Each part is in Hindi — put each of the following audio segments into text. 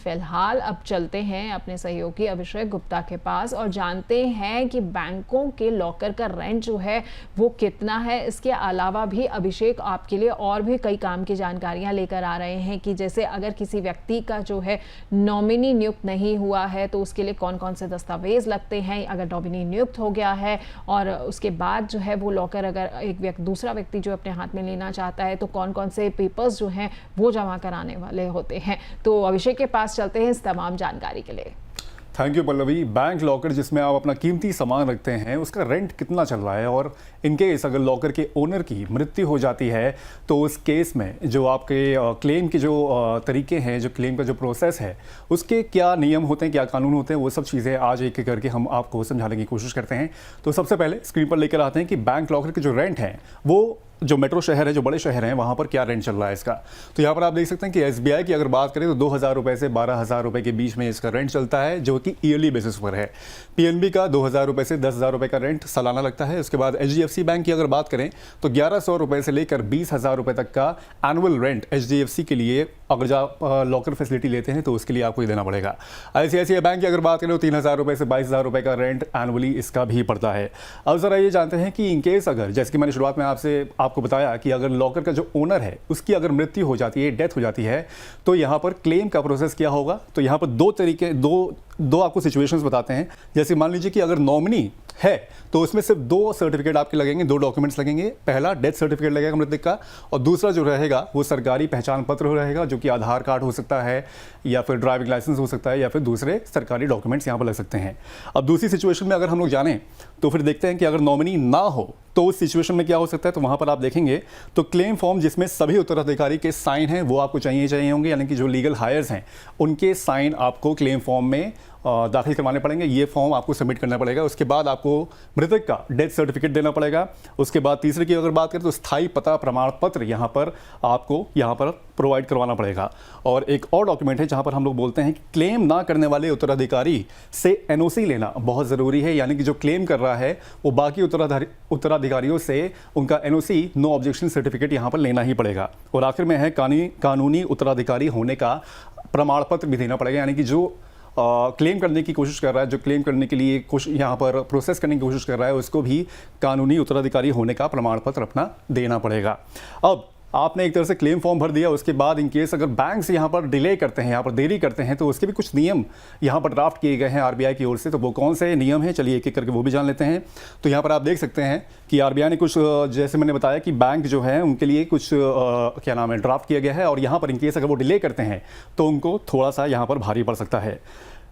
फिलहाल अब चलते हैं अपने सहयोगी अभिषेक गुप्ता के पास और जानते हैं कि बैंकों के लॉकर का रेंट जो है वो कितना है। इसके अलावा भी अभिषेक आपके लिए और भी कई काम की जानकारियां लेकर आ रहे हैं कि जैसे अगर किसी व्यक्ति का जो है नॉमिनी नियुक्त नहीं हुआ है तो उसके लिए कौन कौन से दस्तावेज लगते हैं, अगर नॉमिनी नियुक्त हो गया है और उसके बाद जो है वो लॉकर अगर एक दूसरा व्यक्ति जो अपने हाथ में लेना चाहता है तो कौन कौन से पेपर्स जो हैं वो जमा कराने वाले होते हैं। तो अभिषेक के पास चलते हैं इस तमाम जानकारी के लिए। Thank you Pallavi. Bank locker जिसमें आप अपना कीमती सामान रखते हैं उसका रेंट कितना चल रहा है, और इनकेस अगर लॉकर के ओनर की मृत्यु हो जाती है तो उस केस में जो आपके क्लेम के जो तरीके हैं, जो क्लेम का जो प्रोसेस है उसके क्या नियम होते हैं, क्या कानून होते हैं, वो सब चीज़ें आज एक एक करके हम आपको समझाने की कोशिश करते हैं। तो सबसे पहले स्क्रीन पर लेकर आते हैं कि बैंक लॉकर के जो रेंट हैं वो जो मेट्रो शहर है, जो बड़े शहर हैं, वहाँ पर क्या रेंट चल रहा है इसका। तो यहाँ पर आप देख सकते हैं कि एसबीआई की अगर बात करें तो 2,000 रुपये से 12,000 रुपये के बीच में इसका रेंट चलता है, जो कि ईयरली बेसिस पर है। पीएनबी का 2,000 रुपये से 10,000 रुपये का रेंट सालाना लगता है। उसके बाद एचडीएफसी बैंक की अगर बात करें तो 1,100 रुपये से लेकर 20,000 रुपये तक का एनुअल रेंट एचडीएफसी के लिए, अगर आप लॉकर फैसिलिटी लेते हैं तो उसके लिए आपको देना पड़ेगा। आईसीआईसीआई बैंक की अगर बात करें तो 3,000 रुपये से 22,000 रुपये का रेंट एनुअली इसका भी पड़ता है। अब जरा ये जानते हैं कि इनकेस अगर, जैसे कि मैंने शुरुआत में आपको बताया कि अगर लॉकर का जो ओनर है उसकी अगर मृत्यु हो जाती है, डेथ हो जाती है, तो यहाँ पर क्लेम का प्रोसेस क्या होगा। तो यहाँ पर दो आपको सिचुएशंस बताते हैं। जैसे मान लीजिए कि अगर नॉमिनी है तो उसमें सिर्फ 2 सर्टिफिकेट आपके लगेंगे, 2 डॉक्यूमेंट्स लगेंगे। पहला डेथ सर्टिफिकेट लगेगा मृतक का, और दूसरा जो रहेगा वो सरकारी पहचान पत्र रहेगा, जो कि आधार कार्ड हो सकता है या फिर ड्राइविंग लाइसेंस हो सकता है या फिर दूसरे सरकारी डॉक्यूमेंट्स यहाँ पर लग सकते हैं। अब दूसरी सिचुएशन में अगर हम लोग जानें तो फिर देखते हैं कि अगर नॉमिनी ना हो तो उस सिचुएशन में क्या हो सकता है। तो वहाँ पर आप देखेंगे तो क्लेम फॉर्म जिसमें सभी उत्तराधिकारी के साइन हैं वो आपको चाहिए होंगे, यानी कि जो लीगल हायर्स हैं उनके साइन आपको क्लेम फॉर्म में दाखिल करवाने पड़ेंगे। ये फॉर्म आपको सबमिट करना पड़ेगा। उसके बाद आपको मृतक का डेथ सर्टिफिकेट देना पड़ेगा। उसके बाद तीसरे की अगर बात करें तो स्थायी पता प्रमाण पत्र यहाँ पर आपको प्रोवाइड करवाना पड़ेगा। और एक और डॉक्यूमेंट है जहाँ पर हम लोग बोलते हैं कि क्लेम ना करने वाले उत्तराधिकारी से एनओसी लेना बहुत ज़रूरी है, यानी कि जो क्लेम कर रहा है वो बाकी उत्तराधिकारियों से उनका एनओसी, नो ऑब्जेक्शन सर्टिफिकेट यहाँ पर लेना ही पड़ेगा। और आखिर में है कानूनी उत्तराधिकारी होने का प्रमाण पत्र भी देना पड़ेगा, यानी कि जो क्लेम करने की कोशिश कर रहा है, जो क्लेम करने के लिए यहाँ पर प्रोसेस करने की कोशिश कर रहा है, उसको भी कानूनी उत्तराधिकारी होने का प्रमाण पत्र अपना देना पड़ेगा। अब आपने एक तरह से क्लेम फॉर्म भर दिया, उसके बाद इन केस अगर बैंक से यहाँ पर डिले करते हैं, यहाँ पर देरी करते हैं, तो उसके भी कुछ नियम यहाँ पर ड्राफ्ट किए गए हैं आरबीआई की ओर से। तो वो कौन से नियम हैं, चलिए एक एक करके वो भी जान लेते हैं। तो यहाँ पर आप देख सकते हैं कि आरबीआई ने कुछ, जैसे मैंने बताया कि बैंक जो है उनके लिए कुछ क्या नाम है, ड्राफ्ट किया गया है। और यहाँ पर इन केस अगर वो डिले करते हैं तो उनको थोड़ा सा यहाँ पर भारी पड़ सकता है।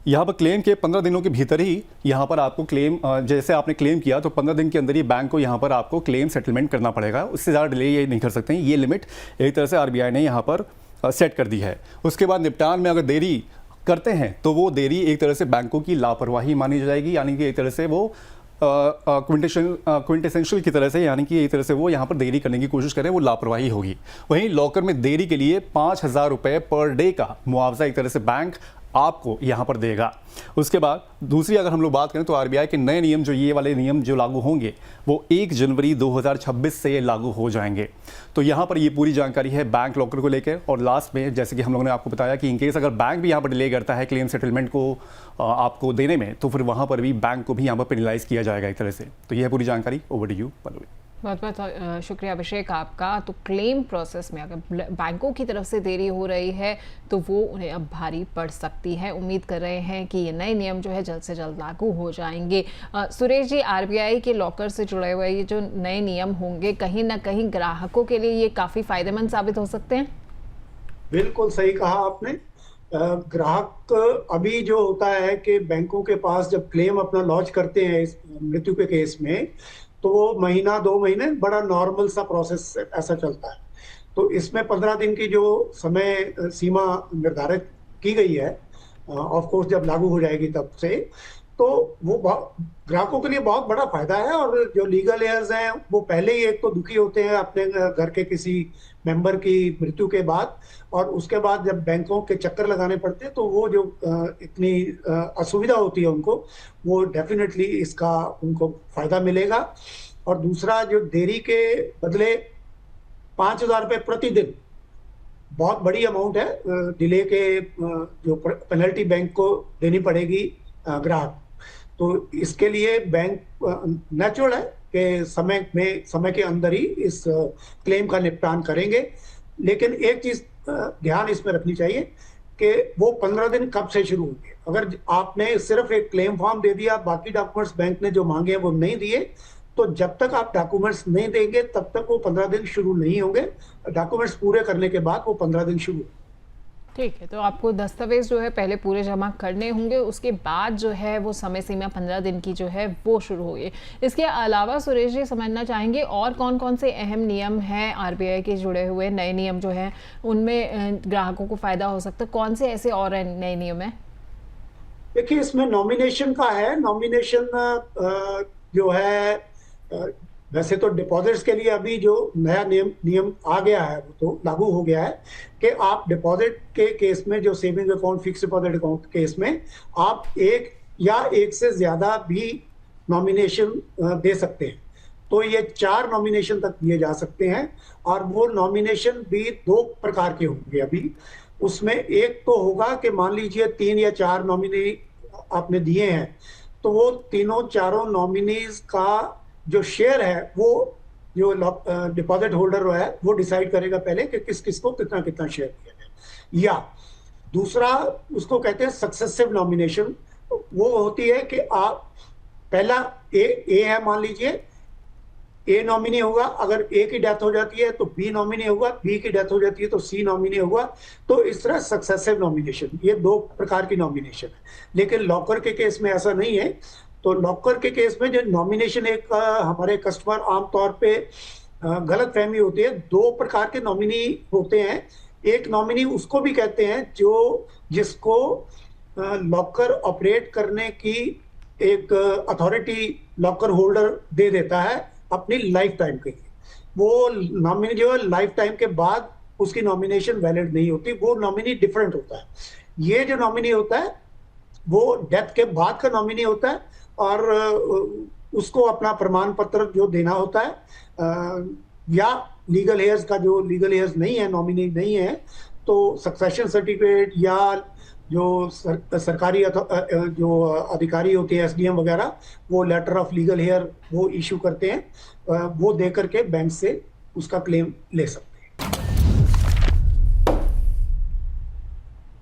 यहाँ पर क्लेम के 15 दिनों के भीतर ही यहाँ पर आपको क्लेम, जैसे आपने क्लेम किया तो 15 दिन के अंदर ही बैंक को यहाँ पर आपको क्लेम सेटलमेंट करना पड़ेगा। उससे ज़्यादा डिले ये नहीं कर सकते हैं। ये लिमिट एक तरह से आरबीआई ने यहाँ पर सेट कर दी है। उसके बाद निपटान में अगर देरी करते हैं तो वो देरी एक तरह से बैंकों की लापरवाही मानी जाएगी, यानी कि एक तरह से वो क्विंटेसेंशियल की तरह से, यानी कि एक तरह से वो यहाँ पर देरी करने की कोशिश करें, वो लापरवाही होगी। वहीं लॉकर में देरी के लिए 5,000 रुपये पर डे का मुआवजा एक तरह से बैंक आपको यहाँ पर देगा। उसके बाद दूसरी अगर हम लोग बात करें तो आरबीआई के नए नियम, जो ये वाले नियम जो लागू होंगे वो 1 जनवरी 2026 से लागू हो जाएंगे। तो यहाँ पर ये पूरी जानकारी है बैंक लॉकर को लेकर। और लास्ट में जैसे कि हम लोगों ने आपको बताया कि इनकेस अगर बैंक भी यहाँ पर डिले करता है क्लेम सेटलमेंट को आपको देने में, तो फिर वहाँ पर भी बैंक को भी यहाँ पर पेनलाइज किया जाएगा एक तरह से। तो यह है पूरी जानकारी। Over to you Pallavi. बहुत बहुत शुक्रिया अभिषेक आपका। तो क्लेम प्रोसेस में अगर बैंकों की तरफ से देरी हो रही है तो वो उन्हें अब भारी पड़ सकती है। उम्मीद कर रहे हैं कि ये नए नियम जो है जल्द से जल्द लागू हो जाएंगे। सुरेश जी, आरबीआई के लॉकर से जुड़े हुए ये जो नए नियम होंगे कहीं ना कहीं ग्राहकों के लिए ये काफ़ी फायदेमंद साबित हो सकते हैं। बिल्कुल सही कहा आपने। ग्राहक अभी जो होता है कि बैंकों के पास जब क्लेम अपना लॉन्च करते हैं इस मृत्यु के केस में, तो वो महीना 2 महीने बड़ा नॉर्मल सा प्रोसेस ऐसा चलता है। तो इसमें 15 दिन की जो समय सीमा निर्धारित की गई है, ऑफ कोर्स जब लागू हो जाएगी तब से, तो वो ग्राहकों के लिए बहुत बड़ा फायदा है। और जो लीगल एयर्स हैं वो पहले ही एक तो दुखी होते हैं अपने घर के किसी मेंबर की मृत्यु के बाद, और उसके बाद जब बैंकों के चक्कर लगाने पड़ते हैं तो वो जो इतनी असुविधा होती है उनको, वो डेफिनेटली इसका उनको फायदा मिलेगा। और दूसरा, जो देरी के बदले 5,000 रुपये प्रतिदिन बहुत बड़ी अमाउंट है। डिले के जो पेनल्टी बैंक को देनी पड़ेगी ग्राहक। तो इसके लिए बैंक नेचुरल है कि समय के अंदर ही इस क्लेम का निपटान करेंगे। लेकिन एक चीज ध्यान इसमें रखनी चाहिए कि वो 15 दिन कब से शुरू होंगे। अगर आपने सिर्फ एक क्लेम फॉर्म दे दिया, बाकी डॉक्यूमेंट्स बैंक ने जो मांगे हैं वो नहीं दिए, तो जब तक आप डॉक्यूमेंट्स नहीं देंगे तब तक वो 15 दिन शुरू नहीं होंगे। डॉक्यूमेंट्स पूरे करने के बाद वो 15 दिन शुरू। ठीक है, तो आपको दस्तावेज जो है पहले पूरे जमा करने होंगे, उसके बाद जो है वो समय सीमा 15 दिन की जो है वो शुरू होगी। इसके अलावा सुरेश जी समझना चाहेंगे और कौन कौन से अहम नियम हैं आरबीआई के जुड़े हुए, नए नियम जो हैं उनमें ग्राहकों को फायदा हो सकता है, कौन से ऐसे और नए नियम हैं? देखिए, इसमें नॉमिनेशन का है। नॉमिनेशन जो है वैसे तो डिपॉजिट्स के लिए अभी जो नया नियम आ गया है वो तो लागू हो गया है कि आप डिपॉजिट के केस में, जो saving account, fix deposit account case में, आप एक या एक से ज्यादा भी नॉमिनेशन दे सकते हैं। तो ये 4 नॉमिनेशन तक दिए जा सकते हैं। और वो नॉमिनेशन भी 2 प्रकार के होंगे अभी। उसमें एक तो होगा कि मान लीजिए 3 या 4 नॉमिनी आपने दिए हैं, तो वो तीनों चारों नॉमिनीज का जो शेयर है वो जो डिपॉजिट होल्डर है वो डिसाइड करेगा पहले कि किस किस को कितना कितना शेयर दिया जाए। या दूसरा उसको कहते हैं सक्सेसिव नॉमिनेशन। वो होती है कि आप पहला ए है, मान लीजिए ए नॉमिनी होगा, अगर ए की डेथ हो जाती है तो बी नॉमिनी होगा, बी की डेथ हो जाती है तो सी नॉमिनी होगा। तो इस तरह सक्सेसिव नॉमिनेशन, ये 2 प्रकार की नॉमिनेशन है। लेकिन लॉकर के केस में ऐसा नहीं है। तो लॉकर के केस में जो नॉमिनेशन, एक हमारे कस्टमर आमतौर पे गलत फहमी होती है। 2 प्रकार के नॉमिनी होते हैं। एक नॉमिनी उसको भी कहते हैं जो जिसको लॉकर ऑपरेट करने की एक अथॉरिटी लॉकर होल्डर दे देता है अपनी लाइफ टाइम के लिए। वो नॉमिनी जो है लाइफ टाइम के बाद उसकी नॉमिनेशन वैलिड नहीं होती, वो नॉमिनी डिफरेंट होता है। ये जो नॉमिनी होता है वो डेथ के बाद का नॉमिनी होता है और उसको अपना प्रमाण पत्र जो देना होता है। या लीगल हेयर्स का, जो लीगल हेयर्स नहीं है, नॉमिनी नहीं है, तो सक्सेशन सर्टिफिकेट या जो सरकारी जो अधिकारी होते हैं, एसडीएम वगैरह, वो लेटर ऑफ लीगल हेयर वो इशू करते हैं। वो दे करके बैंक से उसका क्लेम ले सकते हैं।